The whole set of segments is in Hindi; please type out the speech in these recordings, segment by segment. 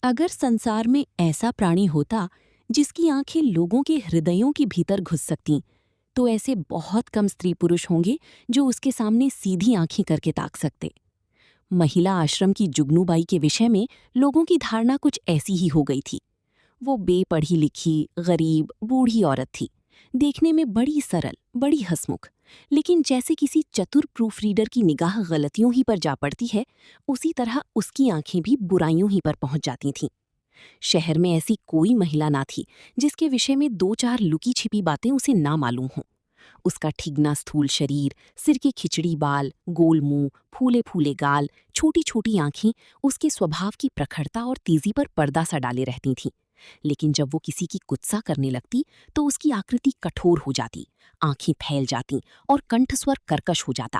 अगर संसार में ऐसा प्राणी होता जिसकी आंखें लोगों के हृदयों के भीतर घुस सकतीं, तो ऐसे बहुत कम स्त्री पुरुष होंगे जो उसके सामने सीधी आंखें करके ताक सकते। महिला आश्रम की जुगनूबाई के विषय में लोगों की धारणा कुछ ऐसी ही हो गई थी। वो बेपढ़ी लिखी, गरीब, बूढ़ी औरत थी। देखने में बड़ी सरल, बड़ी हंसमुख, लेकिन जैसे किसी चतुर प्रूफ रीडर की निगाह गलतियों ही पर जा पड़ती है, उसी तरह उसकी आंखें भी बुराइयों ही पर पहुंच जाती थीं। शहर में ऐसी कोई महिला ना थी जिसके विषय में दो चार लुकी छिपी बातें उसे ना मालूम हों। उसका ठिगना स्थूल शरीर, सिर के खिचड़ी बाल, गोल मुंह, फूले फूले गाल, छोटी छोटी आंखें उसके स्वभाव की प्रखरता और तेजी पर पर्दा सा डाले रहती थीं। लेकिन जब वो किसी की कुत्सा करने लगती तो उसकी आकृति कठोर हो जाती, आंखें फैल जाती और कंठस्वर कर्कश हो जाता।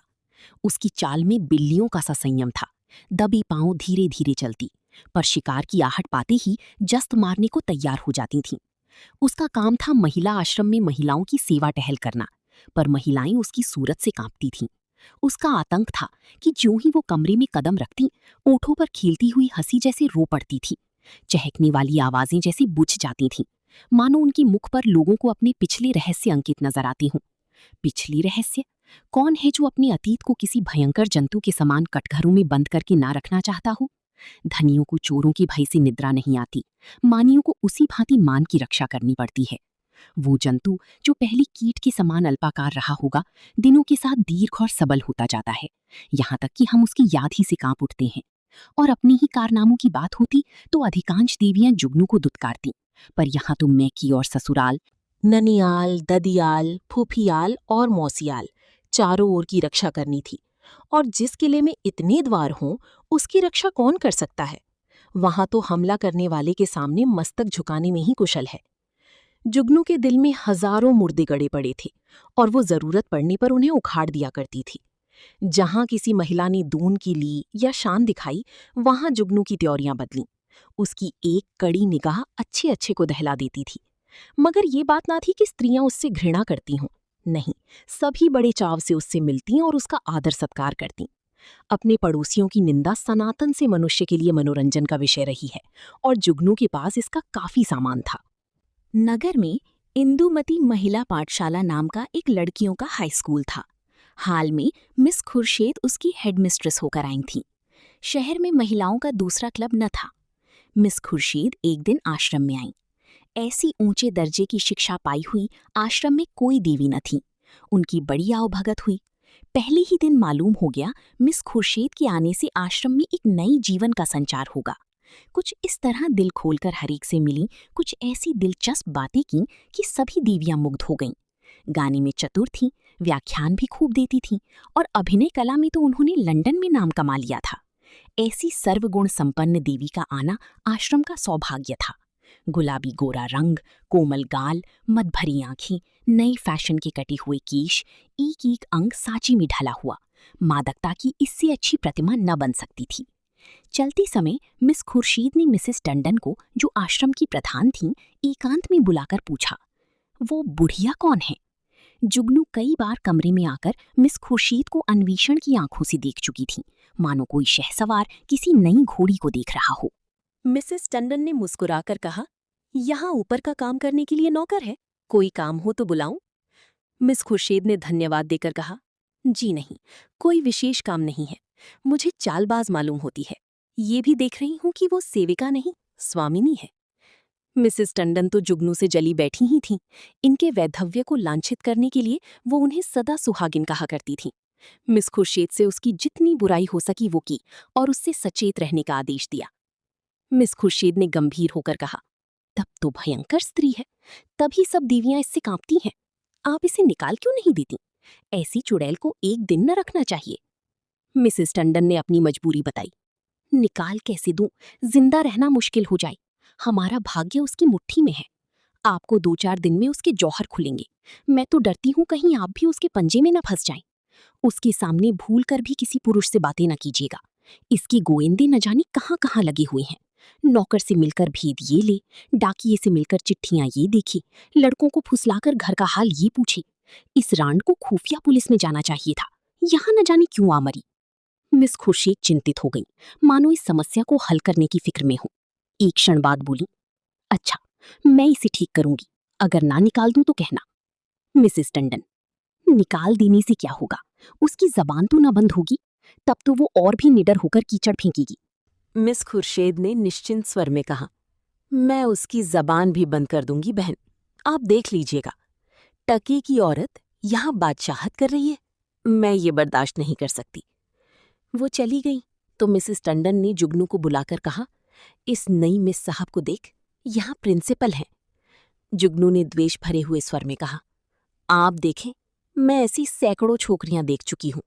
उसकी चाल में बिल्लियों का सा संयम था। दबी पांव धीरे धीरे चलती, पर शिकार की आहट पाते ही जस्त मारने को तैयार हो जाती थीं। उसका काम था महिला आश्रम में महिलाओं की सेवा टहल करना, पर महिलाएं उसकी सूरत से कांपती थीं। उसका आतंक था कि ज्यों ही वो कमरे में कदम रखती, ओठों पर खिलती हुई हंसी जैसे रो पड़ती थी। चहकने वाली आवाजें जैसी बुझ जाती थीं, मानो उनके मुख पर लोगों को अपने पिछले रहस्य अंकित नजर आती हों। पिछली रहस्य? कौन है जो अपने अतीत को किसी भयंकर जंतु के समान कटघरों में बंद करके ना रखना चाहता हो? धनियों को चोरों के भय से निद्रा नहीं आती, मानियों को उसी भांति मान की रक्षा करनी पड़ती है। वो जंतु जो पहले कीट के समान अल्पाकार रहा होगा, दिनों के साथ दीर्घ और सबल होता जाता है, यहाँ तक कि हम उसकी याद ही से कांप उठते हैं। और अपने ही कारनामों की बात होती तो अधिकांश देवियां जुगनू को दुत्कारती, पर यहाँ तो मैकी और ससुराल, ननियाल, ददियाल, फूफियाल और मौसियाल चारों ओर की रक्षा करनी थी। और जिस किले में इतने द्वार हों, उसकी रक्षा कौन कर सकता है? वहां तो हमला करने वाले के सामने मस्तक झुकाने में ही कुशल है। जुगनू के दिल में हजारों मुर्दे गड़े पड़े थे, और वो जरूरत पड़ने पर उन्हें उखाड़ दिया करती थी। जहां किसी महिला ने दून की ली या शान दिखाई, वहां जुगनू की त्योरियां बदलीं। उसकी एक कड़ी निगाह अच्छे अच्छे को दहला देती थी। मगर ये बात ना थी कि स्त्रियां उससे घृणा करती हों। नहीं, सभी बड़े चाव से उससे मिलती और उसका आदर सत्कार करती। अपने पड़ोसियों की निंदा सनातन से मनुष्य के लिए मनोरंजन का विषय रही है, और जुगनू के पास इसका काफी सामान था। नगर में इंदुमती महिला पाठशाला नाम का एक लड़कियों का हाई स्कूल था। हाल में मिस खुर्शेद उसकी हेडमिस्ट्रेस होकर आई थीं। शहर में महिलाओं का दूसरा क्लब न था। मिस खुर्शीद एक दिन आश्रम में आईं। ऐसी ऊंचे दर्जे की शिक्षा पाई हुई आश्रम में कोई देवी न थी। उनकी बड़ी आवभगत हुई। पहले ही दिन मालूम हो गया मिस खुर्शीद के आने से आश्रम में एक नई जीवन का संचार होगा। कुछ इस तरह दिल खोलकर हरेक से मिली, कुछ ऐसी दिलचस्प बातें की कि सभी देवियां मुग्ध हो गईं। गाने में चतुर थीं, व्याख्यान भी खूब देती थीं, और अभिनय कला में तो उन्होंने लंदन में नाम कमा लिया था। ऐसी सर्वगुण संपन्न देवी का आना आश्रम का सौभाग्य था। गुलाबी गोरा रंग, कोमल गाल, मद भरी आंखें, नए फैशन के कटे हुए केश, एक एक अंग सांची में ढला हुआ। मादकता की इससे अच्छी प्रतिमा न बन सकती थी। चलते समय मिस खुर्शीद ने मिसेस टंडन को, जो आश्रम की प्रधान थीं, एकांत में बुलाकर पूछा, वो बुढ़िया कौन है? जुगनू कई बार कमरे में आकर मिस खुर्शीद को अन्वेषण की आंखों से देख चुकी थी, मानो कोई शहसवार किसी नई घोड़ी को देख रहा हो। मिसेस टंडन ने मुस्कुराकर कहा, यहाँ ऊपर का काम करने के लिए नौकर है, कोई काम हो तो बुलाऊं? मिस खुर्शीद ने धन्यवाद देकर कहा, जी नहीं, कोई विशेष काम नहीं है। मुझे चालबाज मालूम होती है। ये भी देख रही हूं कि वो सेविका नहीं, स्वामिनी है। मिसेस टंडन तो जुगनू से जली बैठी ही थीं। इनके वैधव्य को लांछित करने के लिए वो उन्हें सदा सुहागिन कहा करती थीं। मिस खुर्शीद से उसकी जितनी बुराई हो सकी वो की, और उससे सचेत रहने का आदेश दिया। मिस खुर्शीद ने गंभीर होकर कहा, तब तो भयंकर स्त्री है, तभी सब देवियां इससे कांपती हैं। आप इसे निकाल क्यों नहीं देती? ऐसी चुड़ैल को एक दिन न रखना चाहिए। मिसेस टंडन ने अपनी मजबूरी बताई, निकाल कैसे दूं? जिंदा रहना मुश्किल हो जाए। हमारा भाग्य उसकी मुट्ठी में है। आपको 2-4 दिन में उसके जौहर खुलेंगे। मैं तो डरती हूं कहीं आप भी उसके पंजे में न फंस जाएं। उसके सामने भूल कर भी किसी पुरुष से बातें न कीजिएगा। इसके गोएंदे न जाने कहाँ कहाँ लगे हुए हैं। नौकर से मिलकर भेद ये ले, डाकिये से मिलकर चिट्ठियां ये देखी, लड़कों को फुसलाकर घर का हाल ये पूछी। इस रांड को खुफिया पुलिस में जाना चाहिए था, यहाँ न जाने क्यों आ मरी। मिस खुर्शीद चिंतित हो गई, मानो इस समस्या को हल करने की फिक्र में हो। एक क्षण बाद बोली, अच्छा, मैं इसे ठीक करूंगी, अगर ना निकाल दूं तो कहना। मिसेस टंडन, निकाल देने से क्या होगा, उसकी जबान तो ना बंद होगी, तब तो वो और भी निडर होकर कीचड़ फेंकेगी। मिस खुर्शेद ने निश्चिंत स्वर में कहा, मैं उसकी जबान भी बंद कर दूंगी बहन, आप देख लीजिएगा। टके की औरत यहाँ बादशाहत कर रही है, मैं ये बर्दाश्त नहीं कर सकती। वो चली गई तो मिसेस टंडन ने जुगनू को बुलाकर कहा, इस नई मिस साहब को देख, यहाँ प्रिंसिपल हैं। जुगनू ने द्वेष भरे हुए स्वर में कहा, आप देखें, मैं ऐसी सैकड़ों छोकरियां देख चुकी हूं,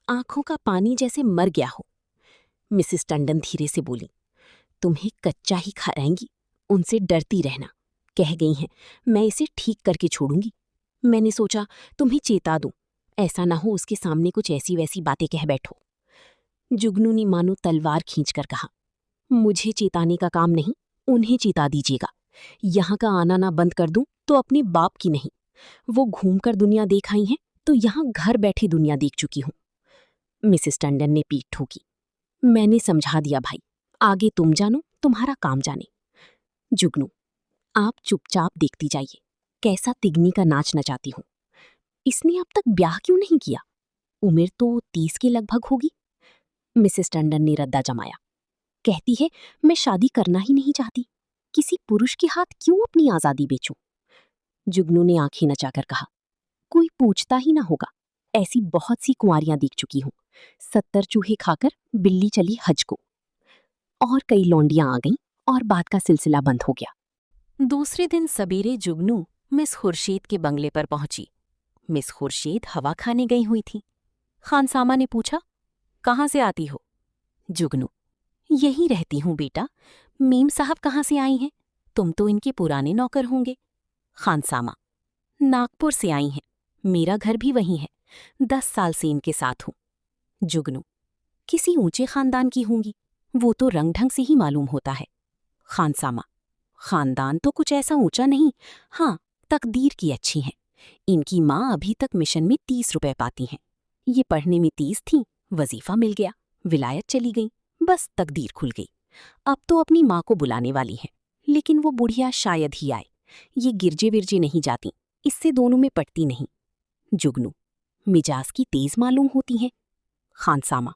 आंखों का पानी जैसे मर गया हो। मिसेस टंडन धीरे से बोली, तुम्हें कच्चा ही खाएंगी, उनसे डरती रहना। कह गई हैं, मैं इसे ठीक करके छोड़ूंगी। मैंने सोचा तुम्हें चेता दूं, ऐसा ना हो उसके सामने कुछ ऐसी वैसी बातें कह बैठो। जुगनू ने मानो तलवार खींचकर कहा, मुझे चेताने का काम नहीं, उन्हें चेता दीजिएगा। यहाँ का आना ना बंद कर दूं तो अपने बाप की नहीं। वो घूमकर दुनिया देख आई हैं तो यहाँ घर बैठे दुनिया देख चुकी हूं। मिसेस टंडन ने पीठ ठोकी, मैंने समझा दिया भाई, आगे तुम जानो, तुम्हारा काम जाने। जुगनू, आप चुपचाप देखती जाइए, कैसा तिगनी का नाच नचाती हूं। इसने अब तक ब्याह क्यों नहीं किया? उम्र तो 30 के लगभग होगी। मिसेस टंडन ने रद्दा जमाया, कहती है मैं शादी करना ही नहीं चाहती, किसी पुरुष के हाथ क्यों अपनी आजादी बेचूं। जुगनू ने आंखें नचाकर कहा, कोई पूछता ही ना होगा, ऐसी बहुत सी कुंवारियां देख चुकी हूं, 70 चूहे खाकर बिल्ली चली हज को। और कई लौंडियां आ गईं और बात का सिलसिला बंद हो गया। दूसरे दिन सबेरे जुगनू मिस खुर्शीद के बंगले पर पहुंची। मिस खुर्शीद हवा खाने गई हुई थी। खानसामा ने पूछा, कहाँ से आती हो? जुगनू, यहीं रहती हूँ बेटा। मीम साहब कहाँ से आई हैं? तुम तो इनके पुराने नौकर होंगे। खानसामा, नागपुर से आई हैं, मेरा घर भी वहीं है, 10 साल से इनके साथ हूँ। जुगनू, किसी ऊंचे खानदान की होंगी, वो तो रंग ढंग से ही मालूम होता है। खानसामा, खानदान तो कुछ ऐसा ऊंचा नहीं, हाँ, तकदीर की अच्छी हैं। इनकी माँ अभी तक मिशन में 30 रुपए पाती हैं। ये पढ़ने में 30 थीं, वजीफा मिल गया, विलायत चली गई, बस तकदीर खुल गई। अब तो अपनी माँ को बुलाने वाली हैं, लेकिन वो बुढ़िया शायद ही आए। ये गिरजे विरजे नहीं जाती, इससे दोनों में पटती नहीं। जुगनू, मिजाज की तेज मालूम होती हैं। खानसामा,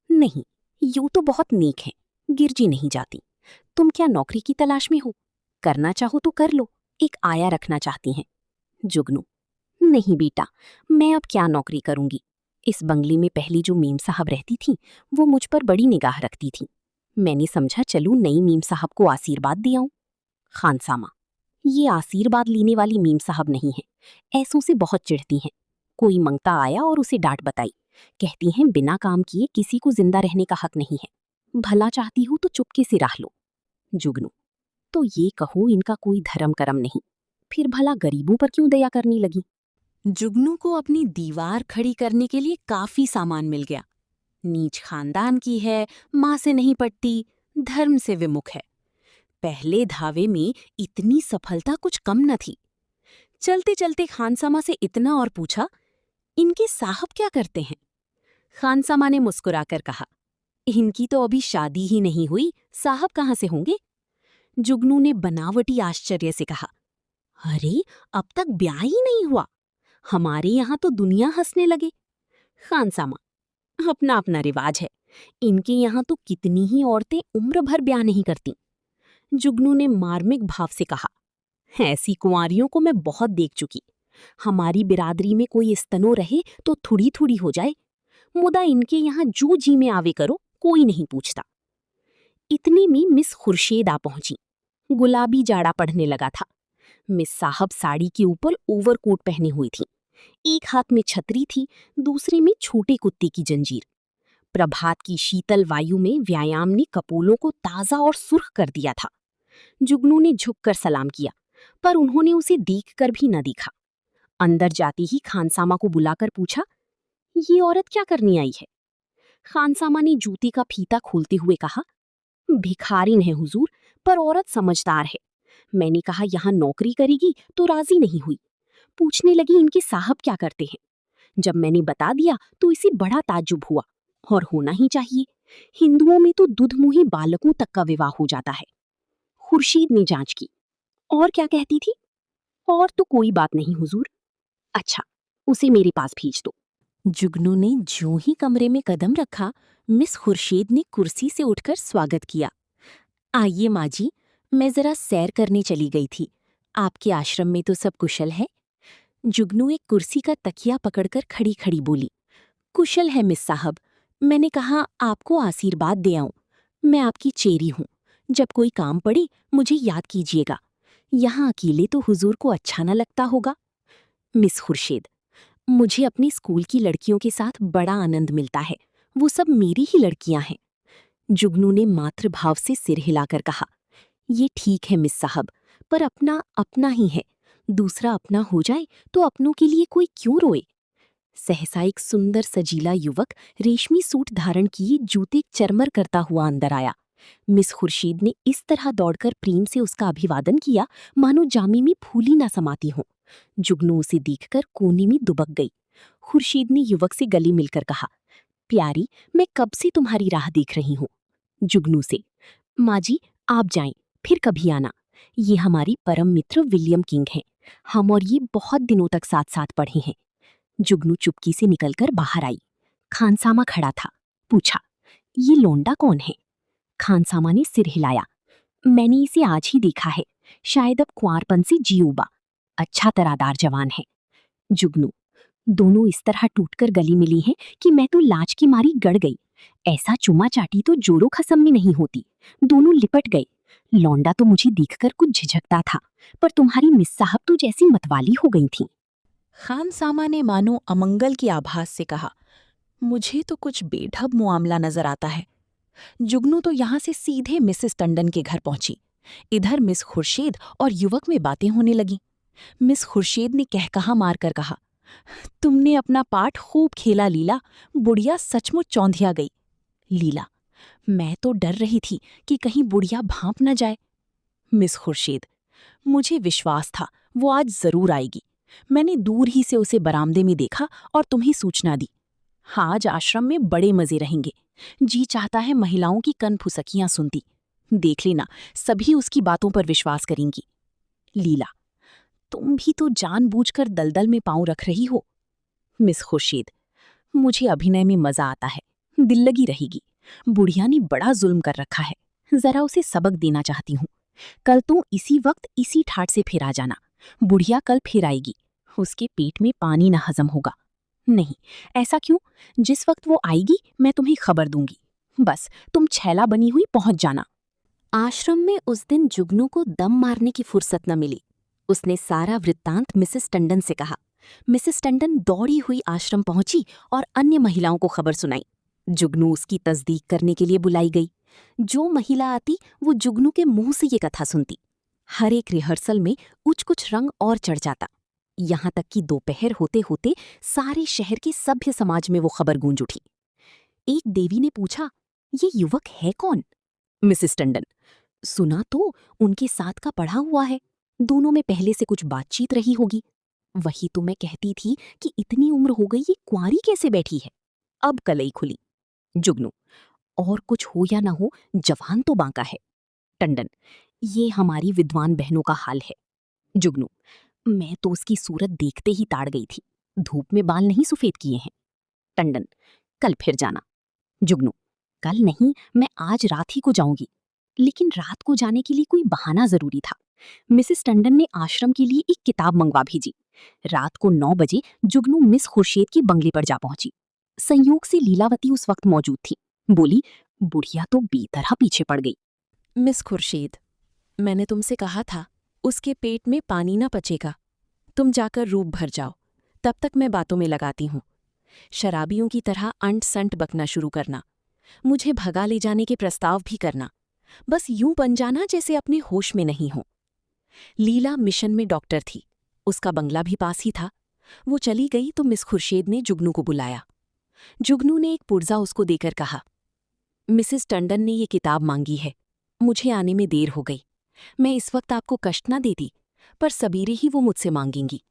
नहीं, यूं तो बहुत नेक हैं, गिरजी नहीं जाती। तुम क्या नौकरी की तलाश में हो? करना चाहो तो कर लो, एक आया रखना चाहती हैं। जुगनू, नहीं बेटा, मैं अब क्या नौकरी करूंगी। इस बंगले में पहली जो मीम साहब रहती थी, वो मुझ पर बड़ी निगाह रखती थी। मैंने समझा चलूं नई मीम साहब को आशीर्वाद दे आऊं। खानसामा, ये आशीर्वाद लेने वाली मीम साहब नहीं है, ऐसों से बहुत चिढ़ती हैं। कोई मंगता आया और उसे डांट बताई, कहती हैं बिना काम किए किसी को जिंदा रहने का हक नहीं है, भला चाहती हूं तो चुपके से राह लो। जुगनू, तो ये कहो इनका कोई धर्म करम नहीं, फिर भला गरीबों पर क्यों दया करने लगी? जुगनू को अपनी दीवार खड़ी करने के लिए काफी सामान मिल गया। नीच खानदान की है, माँ से नहीं पटती, धर्म से विमुख है। पहले धावे में इतनी सफलता कुछ कम न थी। चलते चलते खानसामा से इतना और पूछा, इनके साहब क्या करते हैं? खानसामा ने मुस्कुराकर कहा, इनकी तो अभी शादी ही नहीं हुई, साहब कहाँ से होंगे? जुगनू ने बनावटी आश्चर्य से कहा, अरे, अब तक ब्याह ही नहीं हुआ? हमारे यहाँ तो दुनिया हंसने लगे। खानसामा, अपना अपना रिवाज है, इनके यहाँ तो कितनी ही औरतें उम्र भर ब्याह नहीं करती। जुगनू ने मार्मिक भाव से कहा, ऐसी कुंवारियों को मैं बहुत देख चुकी। हमारी बिरादरी में कोई स्तनो रहे तो थोड़ी थोड़ी हो जाए, मुदा इनके यहाँ जो जी में आवे करो, कोई नहीं पूछता। इतने में मिस खुर्शेद आ पहुंची। गुलाबी जाड़ा पड़ने लगा था। मिस साहब साड़ी के ऊपर ओवरकोट पहने हुई थी। एक हाथ में छतरी थी, दूसरे में छोटे कुत्ते की जंजीर। प्रभात की शीतल वायु में व्यायाम ने कपोलों को ताजा और सुर्ख कर दिया था। जुगनू ने झुककर सलाम किया, पर उन्होंने उसे देखकर भी न देखा। अंदर जाते ही खानसामा को बुलाकर पूछा, ये औरत क्या करने आई है? खानसामा ने जूते का फीता खोलते हुए कहा, भिखारिन है हुजूर, पर औरत समझदार है। मैंने कहा यहाँ नौकरी करेगी तो राजी नहीं हुई। पूछने लगी इनके साहब क्या करते हैं। जब मैंने बता दिया तो इसे बड़ा ताज्जुब हुआ, और होना ही चाहिए। हिंदुओं में तो दुधमुही बालकों तक का विवाह हो जाता है। खुर्शीद ने जांच की। और क्या कहती थी? और तो कोई बात नहीं हुजूर। अच्छा, उसे मेरे पास भेज दो। जुगनू ने ज्यों ही कमरे में कदम रखा, मिस खुर्शीद ने कुर्सी से उठकर स्वागत किया। आइए माँ जी, मैं जरा सैर करने चली गई थी। आपके आश्रम में तो सब कुशल है? जुगनू एक कुर्सी का तकिया पकड़कर खड़ी खड़ी बोली। कुशल है मिस साहब। मैंने कहा आपको आशीर्वाद दे आऊं। मैं आपकी चेरी हूं। जब कोई काम पड़े मुझे याद कीजिएगा। यहाँ अकेले तो हुजूर को अच्छा न लगता होगा। मिस खुर्शीद, मुझे अपनी स्कूल की लड़कियों के साथ बड़ा आनंद मिलता है। वो सब मेरी ही लड़कियां हैं। जुगनू ने मातृभाव से सिर हिलाकर कहा। ये ठीक है मिस साहब, पर अपना अपना ही है। दूसरा अपना हो जाए तो अपनों के लिए कोई क्यों रोए? सहसा एक सुंदर सजीला युवक रेशमी सूट धारण किए जूते चरमर करता हुआ अंदर आया। मिस खुर्शीद ने इस तरह दौड़कर प्रेम से उसका अभिवादन किया मानो जामी में फूली ना समाती हो। जुगनू उसे देखकर कोने में दुबक गई। खुर्शीद ने युवक से गले मिलकर कहा, प्यारी, मैं कब से तुम्हारी राह देख रही हूँ। जुगनू से, माँ जी आप जाएं, फिर कभी आना। ये हमारी परम मित्र विलियम किंग हैं। हम और ये बहुत दिनों तक साथ साथ पढ़े हैं। जुगनू चुपकी से निकलकर बाहर आई। खानसामा खड़ा था। पूछा, ये लोंडा कौन है? खानसामा ने सिर हिलाया। मैंने इसे आज ही देखा है। शायद अब कुंवारपन से जी उबा। अच्छा तरादार जवान है। जुगनू, दोनों इस तरह टूटकर गली मिली हैं कि मैं तो लाज की मारी गड़ गई। ऐसा चुमा चाटी तो जोड़ो खसम में नहीं होती। दोनों लिपट गए। लौंडा तो मुझे देखकर कुछ झिझकता था, पर तुम्हारी मिस साहब तो जैसी मतवाली हो गई थी। खानसामा ने मानो अमंगल की आभास से कहा, मुझे तो कुछ बेढब मुआमला नजर आता है। जुगनू तो यहाँ से सीधे मिसेस टंडन के घर पहुंची। इधर मिस खुर्शीद और युवक में बातें होने लगीं। मिस खुर्शीद ने कहकहा मारकर कहा, तुमने अपना पाठ खूब खेला लीला। बुढ़िया सचमुच चौंधिया गई। लीला, मैं तो डर रही थी कि कहीं बुढ़िया भांप न जाए। मिस खुर्शीद, मुझे विश्वास था वो आज जरूर आएगी। मैंने दूर ही से उसे बरामदे में देखा और तुम्हें सूचना दी। आज आश्रम में बड़े मजे रहेंगे। जी चाहता है महिलाओं की कनफुसकियां सुनती। देख लेना, सभी उसकी बातों पर विश्वास करेंगी। लीला, तुम भी तो जानबूझकर दलदल में पांव रख रही हो। मिस खुर्शीद, मुझे अभिनय में मजा आता है। दिल लगी रहेगी। बुढ़िया ने बड़ा जुल्म कर रखा है। जरा उसे सबक देना चाहती हूँ। कल तो इसी वक्त इसी ठाट से फिर आ जाना। बुढ़िया कल फिर आएगी। उसके पेट में पानी न हजम होगा। नहीं, ऐसा क्यों? जिस वक्त वो आएगी मैं तुम्हें खबर दूंगी। बस तुम छैला बनी हुई पहुंच जाना। आश्रम में उस दिन जुगनू को दम मारने की फुर्सत न मिली। उसने सारा वृत्तांत मिसेस टंडन से कहा। मिसेस टंडन दौड़ी हुई आश्रम पहुंची और अन्य महिलाओं को खबर सुनाई। जुगनू उसकी तस्दीक करने के लिए बुलाई गई। जो महिला आती वो जुगनू के मुंह से ये कथा सुनती। हर एक रिहर्सल में कुछ रंग और चढ़ जाता। यहाँ तक कि दोपहर होते होते सारे शहर के सभ्य समाज में वो खबर गूंज उठी। एक देवी ने पूछा, ये युवक है कौन? मिसेस टंडन, सुना तो उनके साथ का पढ़ा हुआ है। दोनों में पहले से कुछ बातचीत रही होगी। वही तो मैं कहती थी कि इतनी उम्र हो गई ये कुंवारी कैसे बैठी है। अब कलई खुली। जुगनू, और कुछ हो या ना हो, जवान तो बांका है। टंडन, ये हमारी विद्वान बहनों का हाल है। जुगनू, मैं तो उसकी सूरत देखते ही ताड़ गई थी। धूप में बाल नहीं सफेद किए हैं। टंडन, कल फिर जाना। जुगनू, कल नहीं, मैं आज रात ही को जाऊंगी। लेकिन रात को जाने के लिए कोई बहाना जरूरी था। मिसेस टंडन ने आश्रम के लिए एक किताब मंगवा भेजी। रात को 9 बजे जुगनू मिस खुर्शीद के बंगले पर जा पहुंची। संयोग से लीलावती उस वक्त मौजूद थी। बोली, बुढ़िया तो बेतरह पीछे पड़ गई। मिस खुर्शीद, मैंने तुमसे कहा था उसके पेट में पानी न पचेगा। तुम जाकर रूप भर जाओ। तब तक मैं बातों में लगाती हूँ। शराबियों की तरह अंट संट बकना शुरू करना। मुझे भगा ले जाने के प्रस्ताव भी करना। बस यूं बन जाना जैसे अपने होश में नहीं हो। लीला मिशन में डॉक्टर थी। उसका बंगला भी पास ही था। वो चली गई तो मिस खुर्शीद ने जुगनू को बुलाया। जुगनू ने एक पुर्जा उसको देकर कहा, मिसेस टंडन ने ये किताब मांगी है। मुझे आने में देर हो गई। मैं इस वक्त आपको कष्ट न देती, पर सबेरे ही वो मुझसे मांगेंगी।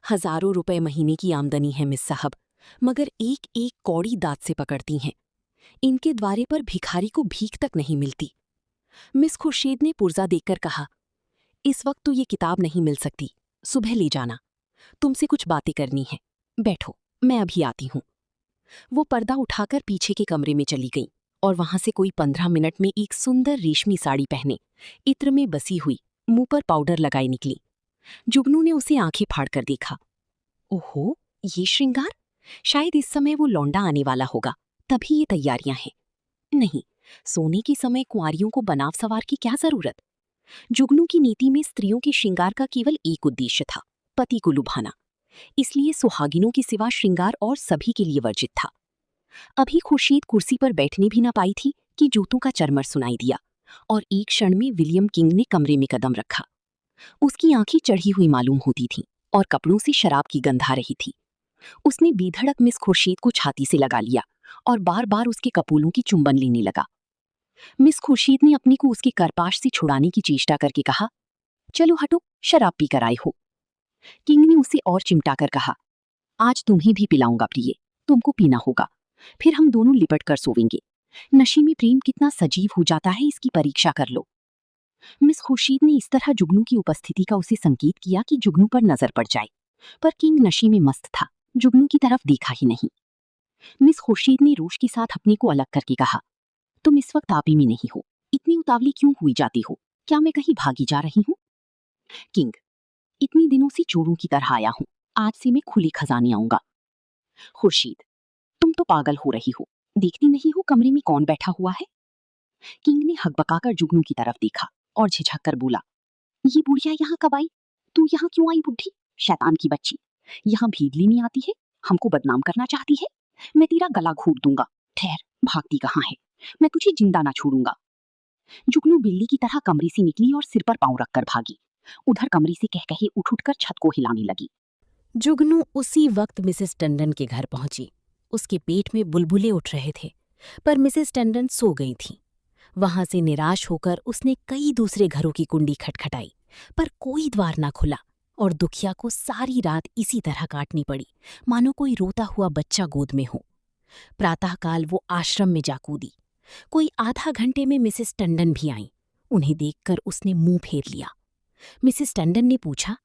हजारों रुपए महीने की आमदनी है मिस साहब, मगर एक एक कौड़ी दांत से पकड़ती हैं। इनके द्वारे पर भिखारी को भीख तक नहीं मिलती। मिस खुर्शीद ने पुर्जा देखकर कहा, इस वक्त तो ये किताब नहीं मिल सकती, सुबह ले जाना। तुमसे कुछ बातें करनी है। बैठो, मैं अभी आती हूँ। वो पर्दा उठाकर पीछे के कमरे में चली गई और वहां से कोई 15 मिनट में एक सुंदर रेशमी साड़ी पहने, इत्र में बसी हुई, मुंह पर पाउडर लगाई निकली। जुगनू ने उसे आंखें फाड़कर देखा। ओहो, ये श्रृंगार! शायद इस समय वो लौंडा आने वाला होगा, तभी ये तैयारियां हैं। नहीं, सोने के समय कुंवारियों को बनाव सवार की क्या जरूरत। जुगनू की नीति में स्त्रियों के श्रृंगार का केवल एक उद्देश्य था, पति को लुभाना। इसलिए सुहागिनों के सिवा श्रृंगार और सभी के लिए वर्जित था। अभी खुर्शीद कुर्सी पर बैठने भी न पाई थी कि जूतों का चरमर सुनाई दिया और एक क्षण में विलियम किंग ने कमरे में कदम रखा। उसकी आंखें चढ़ी हुई मालूम होती थीं और कपड़ों से शराब की गंध आ रही थी। उसने बेधड़क मिस खुर्शीद को छाती से लगा लिया और बार बार उसके कपोलों की चुंबन लेने लगा। मिस खुर्शीद ने अपनी को उसके करपाश से छुड़ाने की चेष्टा करके कहा, चलो हटो, शराब पी कर आए हो। किंग ने उसे और चिमटा कर कहा, आज तुम्हें भी पिलाऊंगा प्रिय, तुमको पीना होगा, फिर हम दोनों लिपट कर सोवेंगे। नशे में प्रेम कितना सजीव हो जाता है, इसकी परीक्षा कर लो। मिस खुर्शीद ने इस तरह जुगनू की उपस्थिति का उसे संकेत किया कि जुगनू पर नजर पड़ जाए, पर किंग नशे में मस्त था, जुगनू की तरफ देखा ही नहीं। मिस खुर्शीद ने रोश के साथ अपने को अलग करके कहा, तुम इस वक्त आपी में नहीं हो, इतनी उतावली क्यों हुई जाती हो? क्या मैं कहीं भागी जा रही हूँ? किंग, इतनी दिनों से चोरों की तरह आया हूँ, आज से मैं खुले खजाने आऊंगा। खुर्शीद, तुम तो पागल हो रही हो, देखती नहीं हो कमरे में कौन बैठा हुआ है? किंग ने हकबकाकर जुगनू की तरफ देखा और झिझक कर बोला, ये बुढ़िया यहाँ कब आई? तू यहाँ क्यों आई बुढ़ी? शैतान की बच्ची, यहाँ भीड़ लेने आती है, हमको बदनाम करना चाहती है। मैं तेरा गला घोट दूंगा। ठहर, भागती कहाँ है? मैं तुझे जिंदा ना छोड़ूंगा। जुगनू बिल्ली की तरह कमरे से निकली और सिर पर पांव रखकर भागी। उधर कमरे से कह कहे उठ उठकर छत को हिलाने लगी। जुगनू उसी वक्त मिसेस टंडन के घर पहुंची। उसके पेट में बुलबुले उठ रहे थे, पर मिसेस टंडन सो गई थीं। वहां से निराश होकर उसने कई दूसरे घरों की कुंडी खटखटाई, पर कोई द्वार ना खुला और दुखिया को सारी रात इसी तरह काटनी पड़ी, मानो कोई रोता हुआ बच्चा गोद में हो। प्रातःकाल वो आश्रम में जा कूदी। कोई आधा घंटे में मिसेस टंडन भी आईं। उन्हें देखकर उसने मुंह फेर लिया। मिसेस टंडन ने पूछा,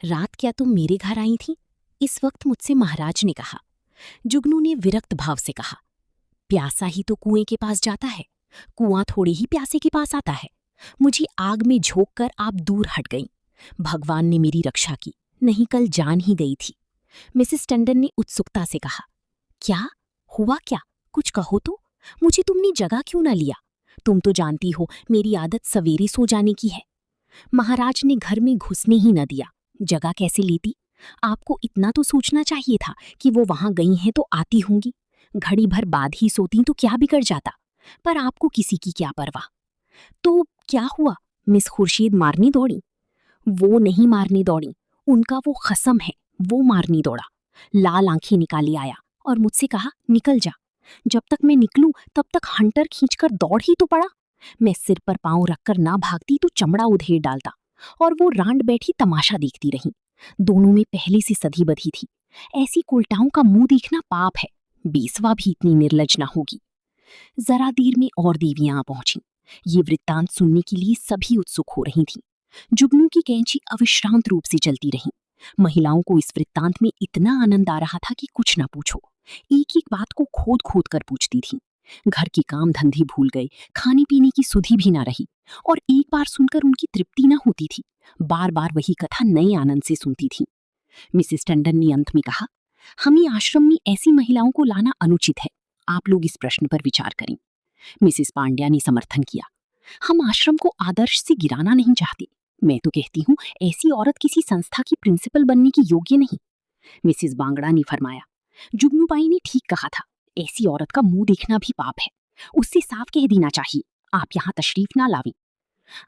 रात क्या तुम मेरे घर आई थी? इस वक्त मुझसे महाराज ने कहा। जुगनू ने विरक्त भाव से कहा, प्यासा ही तो कुएं के पास जाता है, कुआं थोड़ी ही प्यासे के पास आता है। मुझे आग में झोंक कर आप दूर हट गईं। भगवान ने मेरी रक्षा की, नहीं कल जान ही गई थी। मिसेस टंडन ने उत्सुकता से कहा, क्या हुआ? क्या कुछ कहो तो। मुझे तुमने जगह क्यों न लिया? तुम तो जानती हो मेरी आदत सवेरे सो जाने की है। महाराज ने घर में घुसने ही न दिया, जगह कैसे लेती? आपको इतना तो सोचना चाहिए था कि वो वहां गई हैं तो आती होंगी। घड़ी भर बाद ही सोती तो क्या बिगड़ जाता, पर आपको किसी की क्या परवाह। तो क्या हुआ? मिस खुर्शीद मारने दौड़ी? वो नहीं मारने दौड़ी, उनका वो खसम है, वो मारने दौड़ा। लाल आंखें निकाले आया और मुझसे कहा, निकल जा। जब तक मैं निकलूं तब तक हंटर खींचकर दौड़ ही तो पड़ा। मैं सिर पर पांव रखकर ना भागती तो चमड़ा उधेड़ डालता, और वो रांड बैठी तमाशा देखती रही। दोनों में पहले से सधी बधी थी। ऐसी उल्टाओं का मुंह देखना पाप है, बेसवा भी इतनी निर्लज ना होगी। जरा देर में और देवियां आ पहुंची। ये वृत्तांत सुनने के लिए सभी उत्सुक हो रही थीं। जुगनू की कैंची अविश्रांत रूप से चलती रही। महिलाओं को इस वृत्तांत में इतना आनंद आ रहा था कि कुछ ना पूछो। एक एक बात को खोद खोद कर पूछती थीं। घर के काम धंधे भूल गए, खाने पीने की सुधि भी ना रही, और एक बार सुनकर उनकी तृप्ति ना होती थी, बार बार वही कथा नए आनंद से सुनती थी। मिसेस टंडन ने अंत में कहा, हमें आश्रम में ऐसी महिलाओं को लाना अनुचित है। आप लोग इस प्रश्न पर विचार करें। मिसेस पांड्या ने समर्थन किया, हम आश्रम को आदर्श से गिराना नहीं चाहते। मैं तो कहती हूँ ऐसी औरत किसी संस्था की प्रिंसिपल बनने की योग्य नहीं। मिसेस बांगड़ा ने फरमाया, जुगनूबाई ने ठीक कहा था, ऐसी औरत का मुंह देखना भी पाप है। उससे साफ कह देना चाहिए, आप यहाँ तशरीफ ना लावें।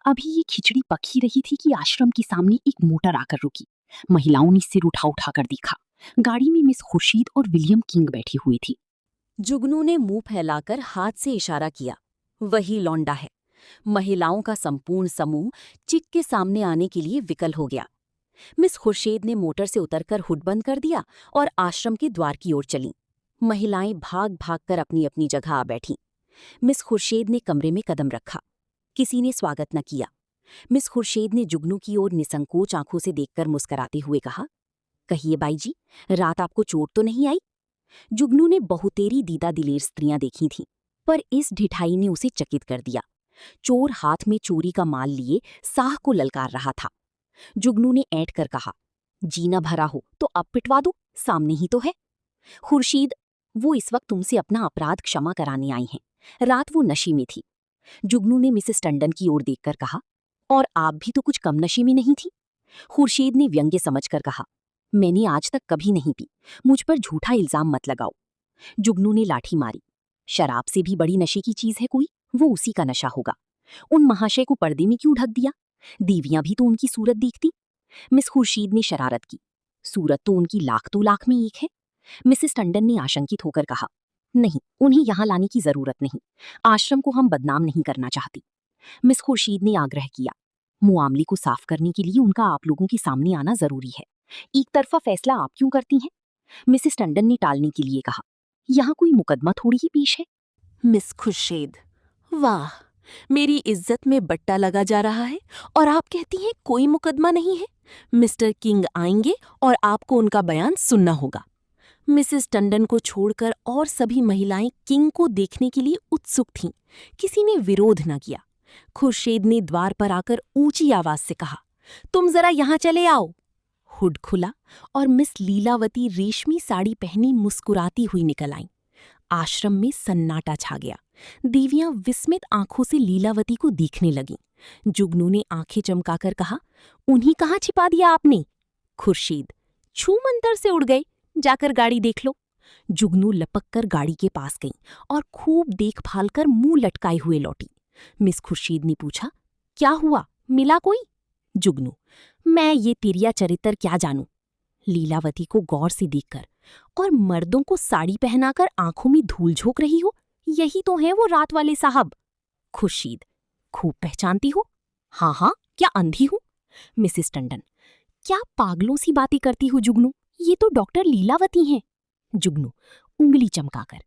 अभी ये खिचड़ी पक ही रही थी कि आश्रम के सामने एक मोटर आकर रुकी। महिलाओं ने सिर उठा उठा कर देखा। गाड़ी में मिस खुर्शीद और विलियम किंग बैठी हुई थी। जुगनू ने मुंह फैलाकर हाथ से इशारा किया, वही लौंडा है। महिलाओं का संपूर्ण समूह चिक के सामने आने के लिए विकल हो गया। मिस खुर्शीद ने मोटर से उतरकर हुड बंद कर दिया और आश्रम के द्वार की ओर चलीं। महिलाएं भाग भाग कर अपनी अपनी जगह आ बैठीं। मिस खुर्शीद ने कमरे में कदम रखा। किसी ने स्वागत न किया। मिस खुर्शीद ने जुगनू की ओर निसंकोच आंखों से देखकर मुस्कुराते हुए कहा, कहिए बाई जी, रात आपको चोट तो नहीं आई? जुगनू ने बहुतेरी दीदा दिलेर स्त्रियां देखी थीं, पर इस ढिठाई ने उसे चकित कर दिया। चोर हाथ में चोरी का माल लिए साह को ललकार रहा था। जुगनू ने ऐंठ कर कहा, जीना भरा हो तो अब पिटवा दो, सामने ही तो है। खुर्शीद, वो इस वक्त तुमसे अपना अपराध क्षमा कराने आई हैं। रात वो नशे में थी। जुगनू ने मिसेस टंडन की ओर देखकर कहा, और आप भी तो कुछ कम नशे में नहीं थी। खुर्शीद ने व्यंग्य समझकर कहा, मैंने आज तक कभी नहीं पी, मुझ पर झूठा इल्जाम मत लगाओ। जुगनू ने लाठी मारी, शराब से भी बड़ी नशे की चीज है कोई, वो उसी का नशा होगा। उन महाशय को पर्दे में क्यों ढक दिया? दीवियां भी तो उनकी सूरत देखती। मिस खुर्शीद ने शरारत की, सूरत तो उनकी लाख तो लाख में एक है। मिसेस टंडन ने आशंकित होकर कहा, नहीं, उन्हें यहां लाने की जरूरत नहीं, आश्रम को हम बदनाम नहीं करना चाहती। मिस खुर्शीद ने आग्रह किया, मुआमले को साफ करने के लिए उनका आप लोगों के सामने आना जरूरी है। एक तरफा फैसला आप क्यों करती हैं? मिसेस टंडन ने टालने के लिए कहा, यहाँ कोई मुकदमा थोड़ी ही पेश है। मिस खुर्शीद, वाह, मेरी इज्जत में बट्टा लगा जा रहा है और आप कहती हैं कोई मुकदमा नहीं है। मिस्टर किंग आएंगे और आपको उनका बयान सुनना होगा। मिसेस टंडन को छोड़कर और सभी महिलाएं किंग को देखने के लिए उत्सुक थीं। किसी ने विरोध न किया। खुर्शीद ने द्वार पर आकर ऊंची आवाज से कहा, तुम जरा यहां चले आओ। हुड खुला और मिस लीलावती रेशमी साड़ी पहनी मुस्कुराती हुई निकल आईं। आश्रम में सन्नाटा छा गया। देवियां विस्मित आंखों से लीलावती को देखने लगीं। जुगनू ने आंखें चमकाकर कहा, उन्हीं कहाँ छिपा दिया आपने? खुर्शीद, छू मंतर से उड़ गए, जाकर गाड़ी देख लो। जुगनू लपक कर गाड़ी के पास गई और खूब देखभाल कर मुंह लटकाए हुए लौटी। मिस खुर्शीद ने पूछा, क्या हुआ, मिला कोई? जुगनू, मैं ये तिरिया चरित्र क्या जानूं? लीलावती को गौर से देखकर, और मर्दों को साड़ी पहनाकर आंखों में धूल झोंक रही हो, यही तो है वो रात वाले साहब। खुर्शीद, खूब पहचानती हो? हाँ हाँ, क्या अंधी हूं? मिसेस टंडन, क्या पागलों सी बातें करती हो जुगनू, ये तो डॉक्टर लीलावती हैं। जुगनू उंगली चमकाकर,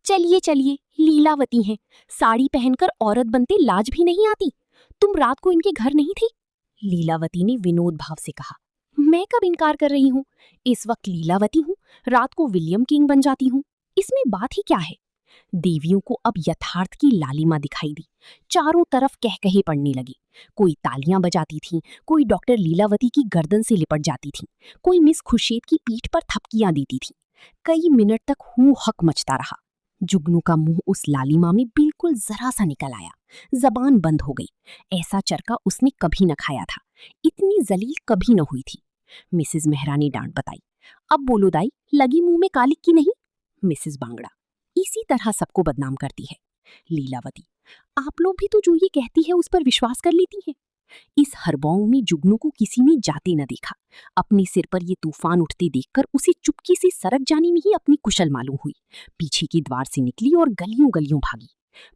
चलिए चलिए, लीलावती हैं, साड़ी पहनकर औरत बनते लाज भी नहीं आती। तुम रात को इनके घर नहीं थी? लीलावती ने विनोद भाव से कहा, मैं कब इनकार कर रही हूँ? इस वक्त लीलावती हूँ, रात को विलियम किंग बन जाती हूँ, इसमें बात ही क्या है? देवियों को अब यथार्थ की लालिमा दिखाई दी। चारों तरफ कहकहे पड़ने लगी। कोई तालियां बजाती थीं, कोई डॉक्टर लीलावती की गर्दन से लिपट जाती थीं, कोई मिस खुर्शीद की पीठ पर थपकियां देती थीं। कई मिनट तक हू हक मचता रहा। जुगनू का मुंह उस लालिमा में बिल्कुल जरा सा निकल आया, जबान बंद हो गई। ऐसा चरका उसने कभी न खाया था, इतनी जलील कभी न हुई थी। मिसेस मेहरा ने डांट बताई, अब बोलो दाई, लगी मुंह में कालिक की नहीं? मिसेस बांगड़ा, इसी तरह सबको बदनाम करती है। लीलावती, आप लोग भी तो जो ये कहती है उस पर विश्वास कर लेती हैं। इस हरबोंग में जुगनू को किसी ने जाते न देखा। अपने सिर पर ये तूफान उठते देखकर उसे चुपके से सरक जाने में ही अपनी कुशल मालूम हुई। पीछे के द्वार से निकली और गलियों गलियों भागी।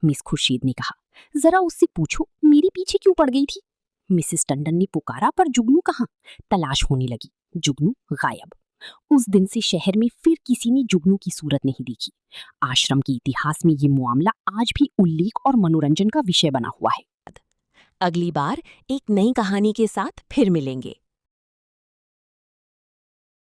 मिस खुर्शीद ने कहा, जरा उससे पूछो मेरे पीछे क्यों पड़ गई थी? मिसेस टंडन ने पुकारा, पर जुगनू कहाँ? तलाश होने लगी, जुगनू गायब। उस दिन से शहर में फिर किसी ने जुगनू की सूरत नहीं देखी। आश्रम के इतिहास में ये मामला आज भी उल्लेख और मनोरंजन का विषय बना हुआ है। अगली बार एक नई कहानी के साथ फिर मिलेंगे।